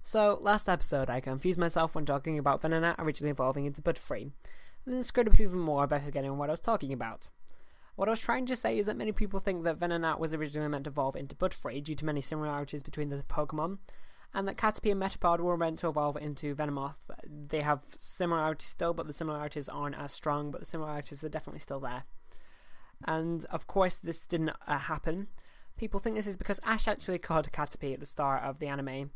So, last episode I confused myself when talking about Venonat originally evolving into Butterfree, and then screwed up even more by forgetting what I was talking about. What I was trying to say is that many people think that Venonat was originally meant to evolve into Butterfree due to many similarities between the Pokemon, and that Caterpie and Metapod were meant to evolve into Venomoth. They have similarities still, but the similarities aren't as strong, but the similarities are definitely still there. And of course this didn't happen. People think this is because Ash actually caught Caterpie at the start of the anime,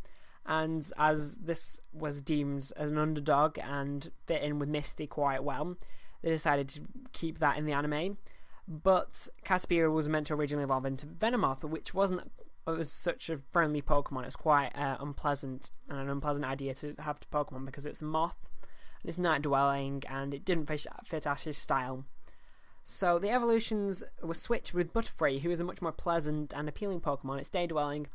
and as this was deemed as an underdog and fit in with Misty quite well, they decided to keep that in the anime. But Caterpie was meant to originally evolve into Venomoth, which wasn't such a friendly Pokemon. It's quite unpleasant, and an unpleasant idea to have to Pokemon because it's a moth, and it's night dwelling, and it didn't fit Ash's style. So the evolutions were switched with Butterfree, who is a much more pleasant and appealing Pokemon. It's day dwelling,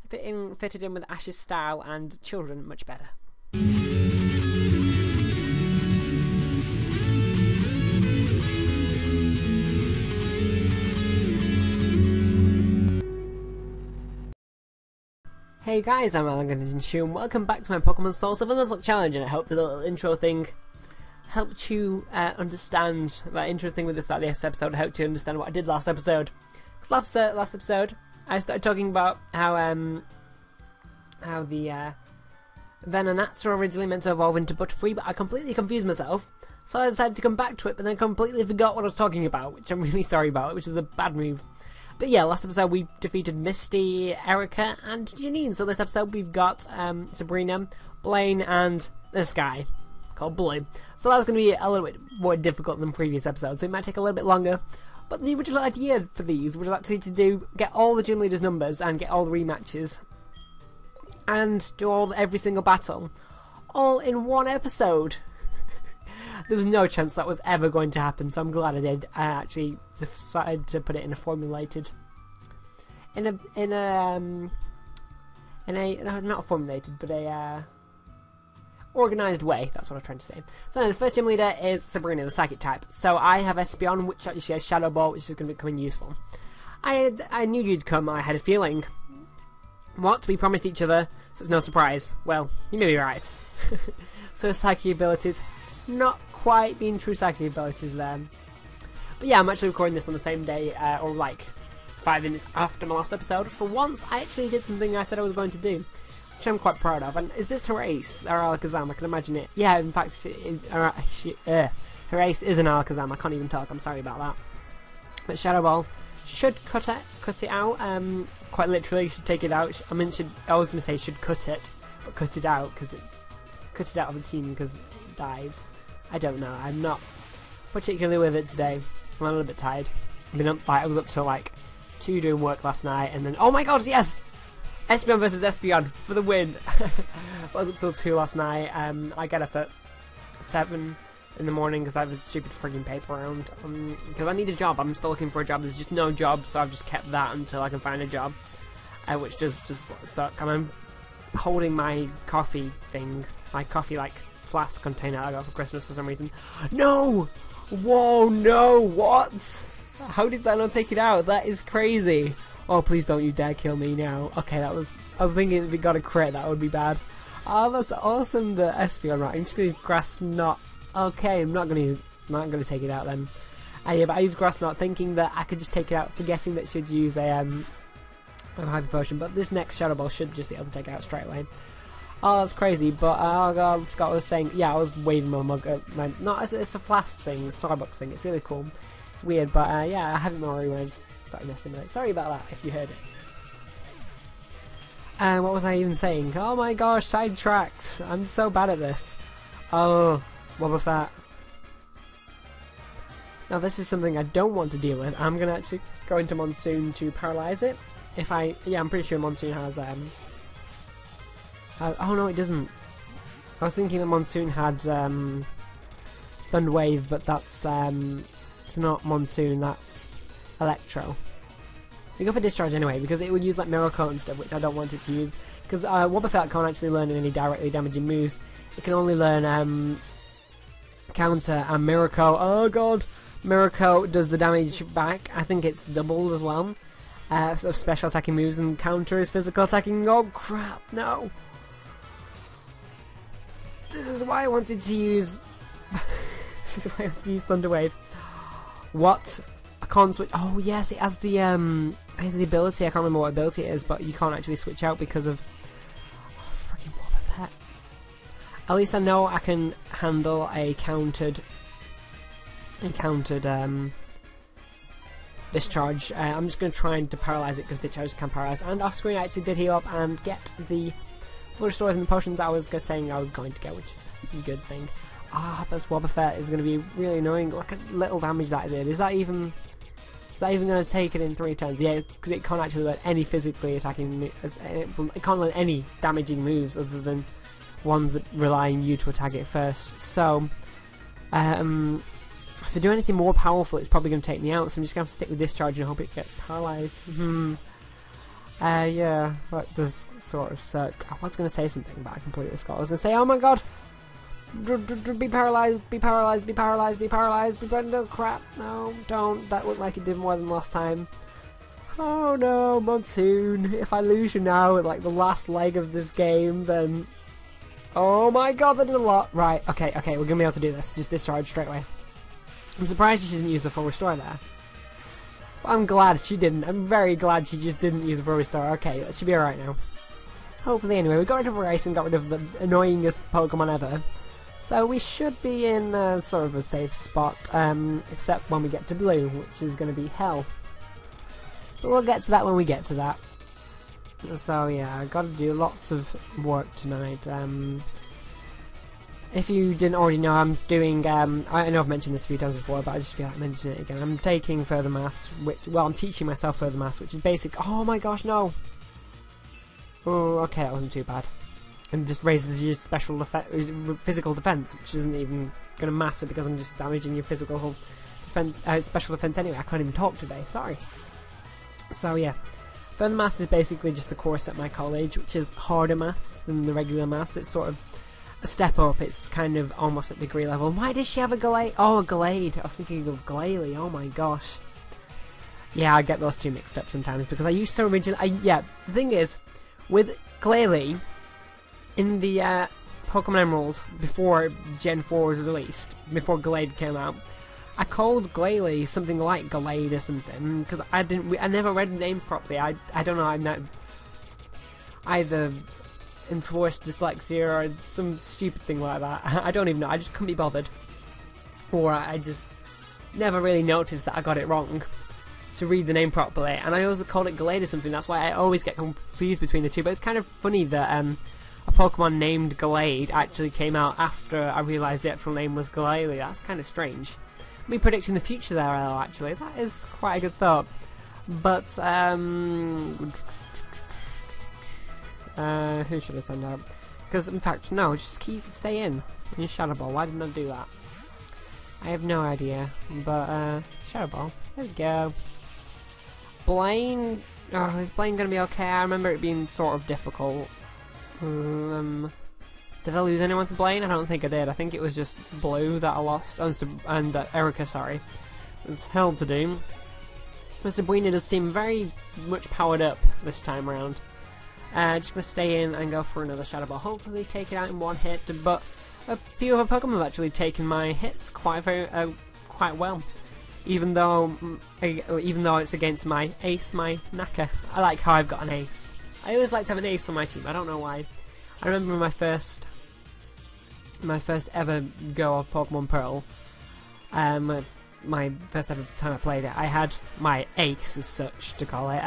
fitted in with Ash's style, and children much better. Hey guys, I'm Alan and welcome back to my Pokemon SoulSilver Nuzlocke challenge, and I hope the little intro thing helped you understand that intro thing with the start of this episode. Helped you understand what I did last episode. Last episode, I started talking about how the Venonats were originally meant to evolve into Butterfree, but I completely confused myself, so I decided to come back to it, but then completely forgot what I was talking about, which I'm really sorry about, which is a bad move. But yeah, last episode we defeated Misty, Erica, and Janine. So this episode we've got Sabrina, Blaine, and this guy called Blue. So that's going to be a little bit more difficult than previous episodes, so it might take a little bit longer. But the original idea for these was actually to get all the gym leaders' numbers and get all the rematches, and do every single battle, all in one episode. There was no chance that was ever going to happen, so I'm glad I did. I actually decided to put it in a formulated, not formulated, but a organised way. That's what I'm trying to say. So now the first gym leader is Sabrina, the Psychic type. So I have Espeon, which actually has Shadow Ball, which is going to be coming useful. I knew you'd come. I had a feeling. What? We promised each other, so it's no surprise. Well, you may be right. So Psychic abilities. Not quite being true psychic abilities there. But yeah, I'm actually recording this on the same day, or like 5 minutes after my last episode. For once, I actually did something I said I was going to do, which I'm quite proud of. And is this Horace, or Alakazam? I can imagine it. Yeah, in fact, Horace is an Alakazam. I can't even talk, I'm sorry about that. But Shadow Ball should cut it out, quite literally, should take it out. I was going to say should cut it, but cut it out, because it's cut it out of the team because it dies. I don't know, I'm not particularly with it today. I'm a little bit tired. I was up till like 2 doing work last night, and then, oh my god, yes! Espeon versus Espeon for the win! I was up till 2 last night. I get up at 7 in the morning because I have a stupid frigging paper round. Because I need a job. I'm still looking for a job. There's just no job, so I've just kept that until I can find a job. Which does just suck. I'm holding my coffee thing, my coffee like flask container I got for Christmas for some reason. No! Whoa, no! What? How did that not take it out? That is crazy. Oh, please don't you dare kill me now. Okay, I was thinking if it got a crit, that would be bad. Oh, that's awesome, the Espeon, right? I'm just gonna use Grass Knot. Okay, I'm not gonna take it out then. Yeah, but I used Grass Knot thinking that I could just take it out, forgetting that I should use a Hyper Potion, but this next Shadow Ball should just be able to take it out straight away. Oh, that's crazy, but oh god, I forgot what I was saying. Yeah, I was waving my mug at it's a flask thing, Starbucks thing, it's really cool. It's weird, but yeah, I have it more when I just started messing with it. Sorry about that, if you heard it. What was I even saying? Oh my gosh, sidetracked. I'm so bad at this. Oh, Wobbuffet. Now this is something I don't want to deal with. I'm gonna actually go into Monsoon to paralyze it. I'm pretty sure Monsoon has oh no, it doesn't. I was thinking that Monsoon had Thunder Wave, but that's it's not Monsoon. That's Electro. We go for Discharge anyway because it would use like Mirror Coat and stuff, which I don't want it to use. Because Wobbuffet can't actually learn any directly damaging moves. It can only learn Counter and Mirror Coat. Oh god, Mirror Coat does the damage back. I think it's doubled as well. Sort of special attacking moves, and Counter is physical attacking. Oh crap, no. This is why I wanted to use... this is why I wanted to use Thunder Wave. What? I can't switch... Oh, yes, it has the ability. I can't remember what ability it is, but you can't actually switch out because of... Oh, freaking Wobbuffet. At least I know I can handle a countered discharge. I'm just going to try and paralyze it because discharge can paralyze. And off screen I actually did heal up and get the full restores and the potions I was saying I was going to get, which is a good thing. Ah, but this Wobbuffet is going to be really annoying. Look at little damage that it did. Is that even going to take it in 3 turns? Yeah, because it can't actually let any physically attacking. It can't let any damaging moves other than ones that rely on you to attack it first. So, if I do anything more powerful, it's probably going to take me out. So I'm just going to have to stick with discharge and hope it gets paralyzed. Yeah, that does sort of suck. I was going to say something, but I completely forgot. I was going to say, oh my god! Be paralyzed, be paralyzed, be paralyzed, be paralyzed, be paralyzed. No, crap, no, don't. That looked like it did more than last time. Oh no, Monsoon. If I lose you now at like the last leg of this game, then... Oh my god, that did a lot. Right, okay, we're going to be able to do this. Just discharge straight away. I'm surprised she didn't use the full restore there. But I'm glad she didn't. I'm very glad she just didn't use the full restore. Okay, that should be alright now. Hopefully, anyway, we got rid of her ace and got rid of the annoyingest Pokemon ever. So we should be in sort of a safe spot, except when we get to Blue, which is going to be hell. But we'll get to that when we get to that. So yeah, I've got to do lots of work tonight. If you didn't already know, I'm doing, I know I've mentioned this a few times before, but I just feel like mentioning it again. I'm taking further maths, I'm teaching myself further maths, which is basic. Oh my gosh, no! Oh, okay, that wasn't too bad. And just raises your physical defense, which isn't even going to matter because I'm just damaging your physical defense, special defense anyway. I can't even talk today, sorry. So yeah, further maths is basically just a course at my college, which is harder maths than the regular maths. It's sort of a step up. It's kind of almost at degree level. Why does she have a Gallade? Oh, a Gallade. I was thinking of Glalie. Oh my gosh. Yeah, I get those two mixed up sometimes because I used to originally... yeah, the thing is, with Glalie, in the Pokemon Emerald, before Gen 4 was released, before Gallade came out, I called Glalie something like Gallade or something, because I never read the names properly. I don't know, I'm not either enforced dyslexia or some stupid thing like that. I don't even know, I just couldn't be bothered. Or I just never really noticed that I got it wrong to read the name properly, and I always called it Gallade or something. That's why I always get confused between the two. But it's kind of funny that a Pokemon named Gallade actually came out after I realised the actual name was Glalie. That's kind of strange. Me predicting the future there, though, actually. That is quite a good thought. But, who should I send out? Because, in fact, no, just stay in your Shadow Ball. Why didn't I do that? I have no idea. But, Shadow Ball. There we go. Blaine. Oh, is Blaine going to be okay? I remember it being sort of difficult. Did I lose anyone to Blaine? I don't think I did. I think it was just Blue that I lost. And Erica, sorry. It was hell to do. But Sabrina does seem very much powered up this time around. Just going to stay in and go for another Shadow Ball. Hopefully take it out in one hit. But a few other Pokemon have actually taken my hits quite well. Even though it's against my ace, my Naka. I like how I've got an ace. I always like to have an ace on my team. I don't know why. I remember my first ever go of Pokemon Pearl. My first ever time I played it, I had my ace, as such to call it.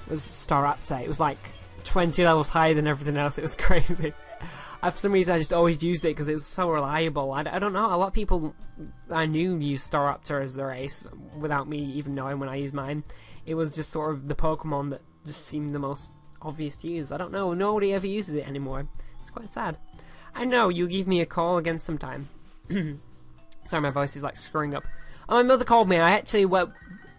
Was Staraptor. It was like 20 levels higher than everything else. It was crazy. For some reason, I just always used it because it was so reliable. I don't know. A lot of people I knew used Staraptor as their ace without me even knowing when I used mine. It was just sort of the Pokemon that just seemed the most obvious to use. I don't know. Nobody ever uses it anymore. It's quite sad. I know. You give me a call again sometime. Sorry, my voice is like screwing up. Oh, my mother called me. I actually went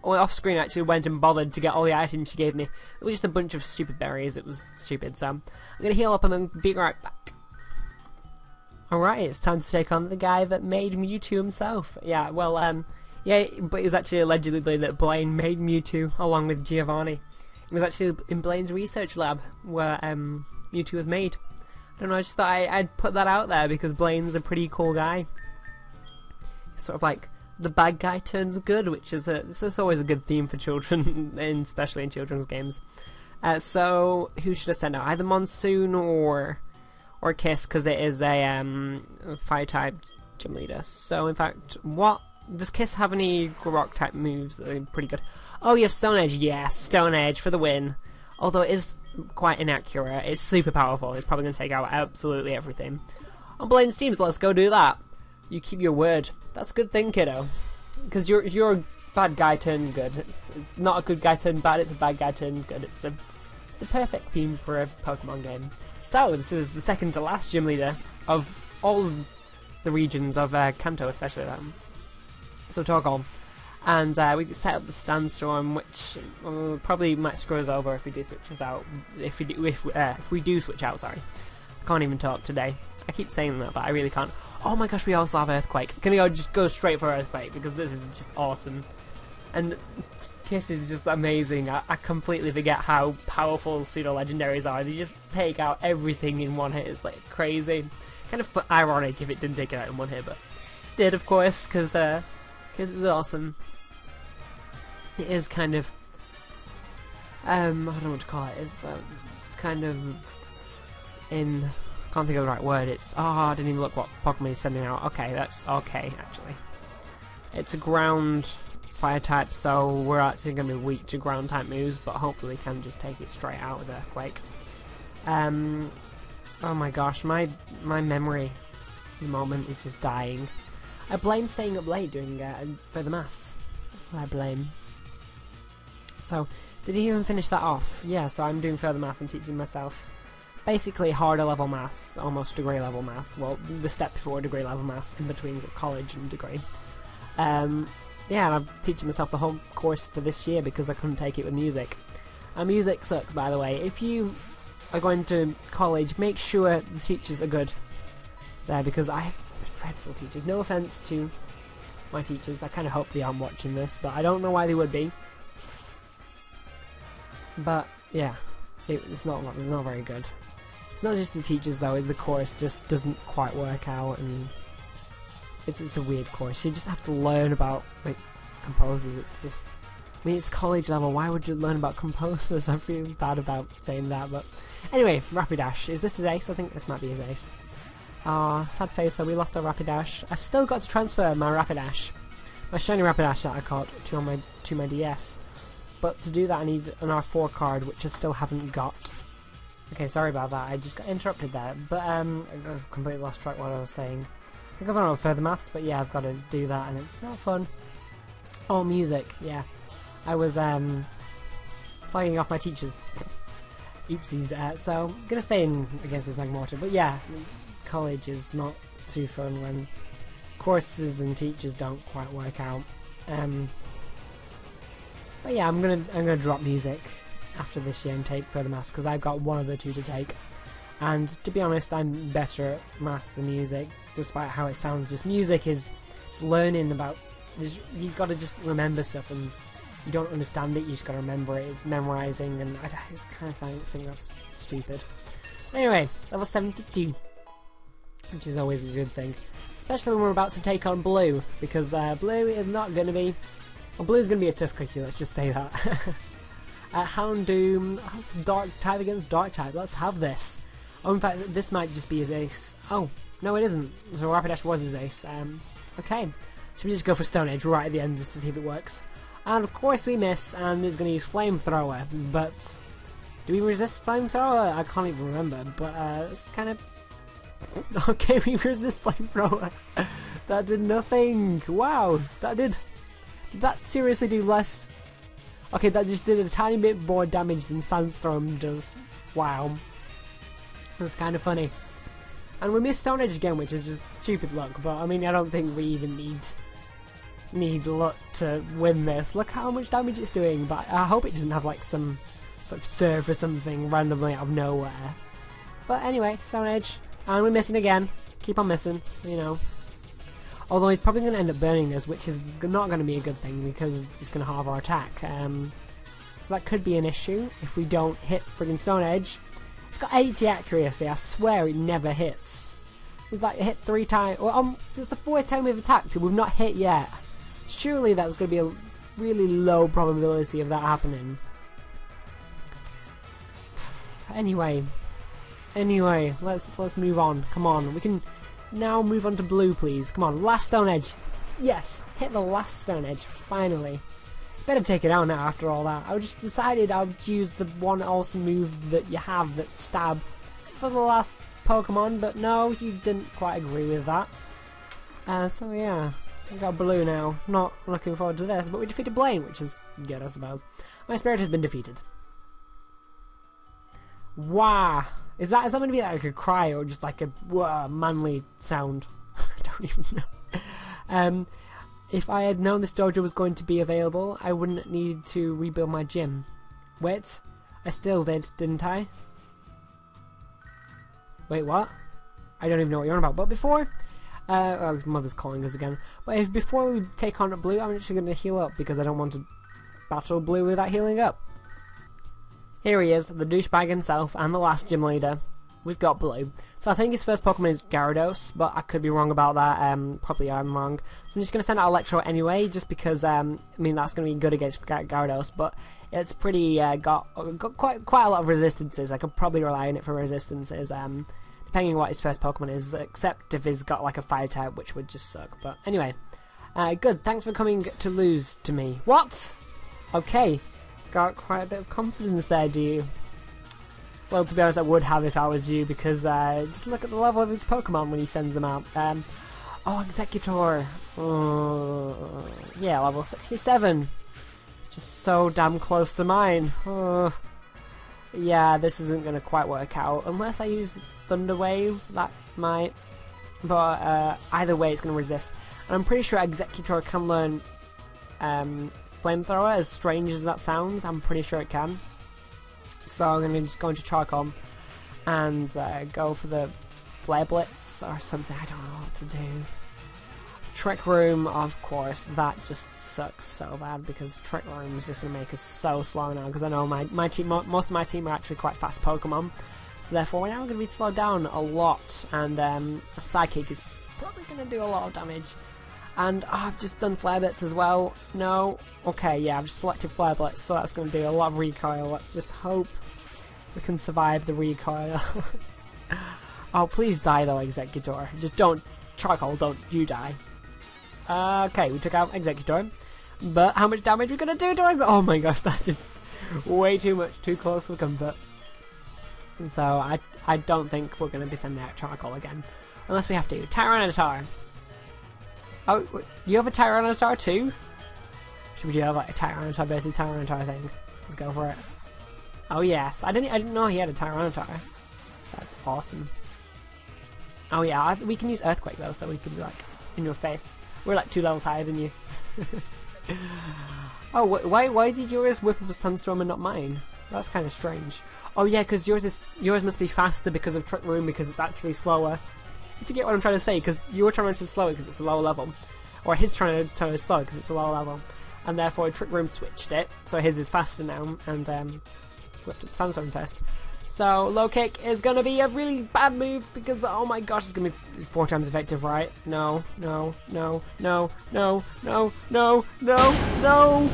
off screen. Actually went and bothered to get all the items she gave me. It was just a bunch of stupid berries. It was stupid. So I'm gonna heal up and then be right back. Alright, it's time to take on the guy that made Mewtwo himself. Yeah, well, yeah, but it was actually allegedly that Blaine made Mewtwo along with Giovanni. It was actually in Blaine's research lab where Mewtwo was made. don't know, I just thought I'd put that out there because Blaine's a pretty cool guy. He's sort of like the bad guy turns good, which is it's always a good theme for children, especially in children's games. So who should I send out? Either Monsoon or Kiss, because it is a fire type gym leader. So in fact, what does Kiss have any rock type moves that are pretty good? Oh, you have Stone Edge. Yes, Stone Edge for the win. Although it is quite inaccurate, it's super powerful. It's probably going to take out absolutely everything. On Blaine's teams, let's go do that. You keep your word. That's a good thing, kiddo. Because you're a bad guy turned good. It's not a good guy turned bad, it's a bad guy turned good. It's the perfect theme for a Pokemon game. So, this is the second to last gym leader of all the regions of Kanto, especially that. So, Torkoal. And we set up the Sandstorm, which probably might screw us over if we do switch us out. If we do switch out, sorry. I can't even talk today. I keep saying that, but I really can't. Oh my gosh, we also have Earthquake. Can we just go straight for Earthquake, because this is just awesome. And Kiss is just amazing. I completely forget how powerful pseudo-legendaries are. They just take out everything in one hit. It's like crazy. Kind of ironic if it didn't take it out in one hit, but it did, of course, because Kiss is awesome. It is kind of I don't know what to call it. It's kind of in. Can't think of the right word. It's I didn't even look what Pokemon is sending out. Okay, that's okay actually. It's a ground fire type, so we're actually going to be weak to ground type moves, but hopefully can just take it straight out with Earthquake. Oh my gosh, my memory at the moment is just dying. I blame staying up late doing further maths. That's what I blame. So, did he even finish that off? Yeah, so I'm doing further maths and teaching myself basically harder level maths, almost degree level maths. Well, the step before degree level maths, in between college and degree. Yeah, and I'm teaching myself the whole course for this year because I couldn't take it with music. Music sucks, by the way. If you are going to college, make sure the teachers are good there, because I have dreadful teachers. No offense to my teachers, I kind of hope they aren't watching this, but I don't know why they would be. But yeah, it's not very good. It's not just the teachers though, the course just doesn't quite work out, and it's a weird course. You just have to learn about like composers. It's just, I mean, it's college level, why would you learn about composers? I feel bad about saying that, but anyway, Rapidash. Is this his ace? I think this might be his ace. Sad face though, we lost our Rapidash. I've still got to transfer my Rapidash, my shiny Rapidash that I caught to my DS. But to do that I need an R4 card, which I still haven't got. Okay, sorry about that, I just got interrupted there. But I've completely lost track of what I was saying. I think I was on further maths, but yeah, I've got to do that and it's not fun. Oh, music, yeah. I was slagging off my teachers. Oopsies. So I'm gonna stay in against this Magmortar, but yeah, college is not too fun when courses and teachers don't quite work out. But yeah, I'm gonna drop music after this year and take further maths because I've got one of the two to take. And to be honest, I'm better at maths than music, despite how it sounds. Just music is just learning about. You got to just remember stuff, and you don't understand it. You just got to remember it. It's memorizing, and I just kind of think that's stupid. Anyway, level 72, which is always a good thing, especially when we're about to take on Blue, because Blue is not going to be. Well, Blue's going to be a tough cookie, let's just say that. Houndoom, that's Dark type against Dark type, let's have this. Oh, in fact, this might just be his ace. Oh, no it isn't, so Rapidash was his ace. Okay, should we just go for Stone Edge right at the end just to see if it works? And of course we miss, and he's going to use Flamethrower, but do we resist Flamethrower? I can't even remember, but it's kind of... Okay, we resist Flamethrower. That did nothing. Wow, did that seriously do less? Okay, that just did a tiny bit more damage than Sandstorm does. Wow. That's kind of funny. And we missed Stone Edge again, which is just stupid luck, but I mean, I don't think we even need luck to win this. Look how much damage it's doing, but I hope it doesn't have like some sort of surf or something randomly out of nowhere. But anyway, Stone Edge. And we're missing again. Keep on missing, you know. Although he's probably going to end up burning us, which is not going to be a good thing because it's going to halve our attack. So that could be an issue if we don't hit friggin' Stone Edge. It's got 80 accuracy, I swear it never hits. We've like hit 3 times. Well, this is the 4th time we've attacked and we've not hit yet. Surely that's going to be a really low probability of that happening. Anyway, let's move on. Come on, we can now move on to blue, please. Come on, last stone edge. Yes, hit the last stone edge, finally. Better take it out now after all that. I just decided I would use the one awesome move that you have, that's stab, for the last Pokemon, but no, you didn't quite agree with that. So yeah, we got blue now. Not looking forward to this, but we defeated Blaine, which is good, I suppose. My spirit has been defeated. Wow. Is that going to be like a cry or just like a manly sound? I don't even know. If I had known this dojo was going to be available, I wouldn't need to rebuild my gym. Wait, I still did, didn't I? Wait, what? I don't even know what you're on about. But before, oh, mother's calling us again. But before we take on blue, I'm actually going to heal up because I don't want to battle blue without healing up. Here he is, the douchebag himself and the last gym leader. We've got blue. So I think his first Pokemon is Gyarados, but I could be wrong about that. Probably I'm wrong. So I'm just going to send out Electro anyway, just because, I mean, that's going to be good against Gyarados, but it's pretty, got quite a lot of resistances. I could probably rely on it for resistances, depending on what his first Pokemon is, except if he's got like a fire type, which would just suck. But anyway, good. Thanks for coming to lose to me. What? Okay. Got quite a bit of confidence there, do you? Well, to be honest, I would have if I was you, because just look at the level of his Pokemon when he sends them out. Oh, Executor. Yeah, level 67. Just so damn close to mine. Yeah, this isn't going to quite work out. Unless I use Thunder Wave, that might. But either way, it's going to resist. And I'm pretty sure Executor can learn Flamethrower, as strange as that sounds. I'm pretty sure it can. So I'm going to just go into Charcom and go for the Flare Blitz or something. I don't know what to do. Trick Room, of course, that just sucks so bad because Trick Room is just going to make us so slow now, because I know my team, most of my team are actually quite fast Pokemon. So therefore we're now going to be slowed down a lot, and a Psychic is probably going to do a lot of damage. And I've just done Flare Blitz as well. No. Okay, yeah, I've just selected Flare Blitz, so that's going to do a lot of recoil. Let's just hope we can survive the recoil. Oh, please die though, Executor. Just don't, Charcoal, don't you die. Okay, we took out Executor. But how much damage are we going to do to Executor? Oh my gosh, that did way too much, too close for comfort. And so I don't think we're going to be sending out Charcoal again. Unless we have to. Tyranitar. Oh, you have a Tyranitar too? Should we do have like a Tyranitar versus Tyranitar thing? Let's go for it. Oh yes, I didn't know he had a Tyranitar. That's awesome. Oh yeah, we can use Earthquake though, so we can be like in your face. We're like 2 levels higher than you. Oh, why did yours whip up a Sunstorm and not mine? That's kind of strange. Oh yeah, because yours must be faster because of Trick Room, because it's actually slower. You forget what I'm trying to say, because your turn is slower because it's a lower level, or his turn is slower because it's a lower level, and therefore Trick Room switched it, so his is faster now, and whipped at Sandstorm first. So Low Kick is going to be a really bad move because, oh my gosh, it's going to be 4 times effective, right? No, no, no, no, no, no, no, no, no!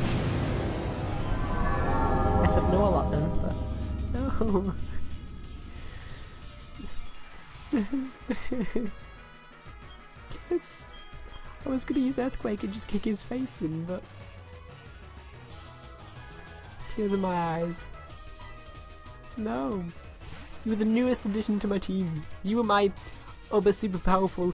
I said no a lot then, but no. Yes, I was gonna use Earthquake and just kick his face in, but tears in my eyes. No, you were the newest addition to my team. You were my other super powerful